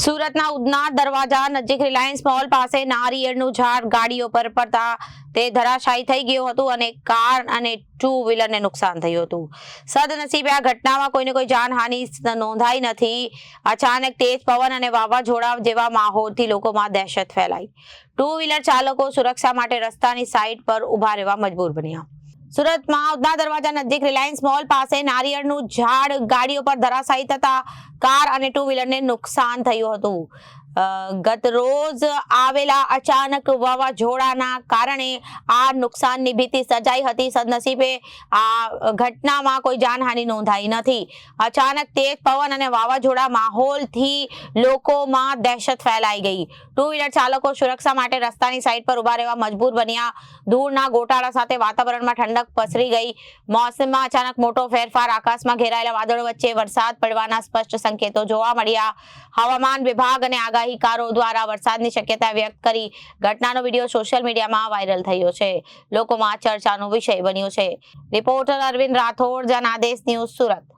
સુરતના ઉધના દરવાજા નજીક રિલાયન્સ મોલ પાસે નારિયેળનું ઝાડ ગાડીઓ પર પડતા તે ધરાશાયી થઈ ગયું હતું અને કાર અને ટુ વ્હીલરને નુકસાન થયું હતું. સદનસીબે આ ઘટનામાં કોઈને કોઈ જાનહાનિ નોંધાઈ નથી. અચાનક તેજ પવન અને વાવાઝોડા જેવા માહોલથી લોકોમાં દહેશત ફેલાઈ. ટુ વ્હીલર ચાલકો સુરક્ષા માટે રસ્તાની સાઈડ પર ઉભા રહેવા મજબૂર બન્યા. સુરતમાં ઉધના દરવાજા નજીક રિલાયન્સ મોલ પાસે નારિયેળનું ઝાડ ગાડીઓ પર ધરાશાયી થતા કાર અને ટુ વ્હીલરને નુકસાન થયું હતું. ગત રોજ આવેલા અચાનક વાવાઝોડાના કારણે આ નુકસાનની ભીતિ સર્જાઈ હતી. સદનસીબે આ ઘટનામાં કોઈ જાનહાનિ નોંધાઈ નથી. અચાનક તેજ પવન અને વાવાઝોડા માહોલથી લોકોમાં દહેશત ફેલાઈ ગઈ. ટુ વ્હીલર ચાલકો સુરક્ષા માટે રસ્તાની સાઈડ પર ઉભા રહેવા મજબૂર બન્યા. ધૂળના ગોટાળા સાથે વાતાવરણમાં ઠંડક પસરી ગઈ. મોસમમાં અચાનક મોટો ફેરફાર. આકાશમાં ઘેરાયેલા વાદળો વચ્ચે વરસાદ પડવાના સ્પષ્ટ સંકેતો જોવા મળ્યા. હવામાન વિભાગ અને આગાહીકારો દ્વારા વરસાદની શક્યતા વ્યક્ત કરી ઘટનાનો વિડીયો સોશિયલ મીડિયામાં વાયરલ થયો છે. લોકોમાં ચર્ચાનો વિષય બન્યો છે. Reporter Arvind Rathod, Janadesh news, Surat.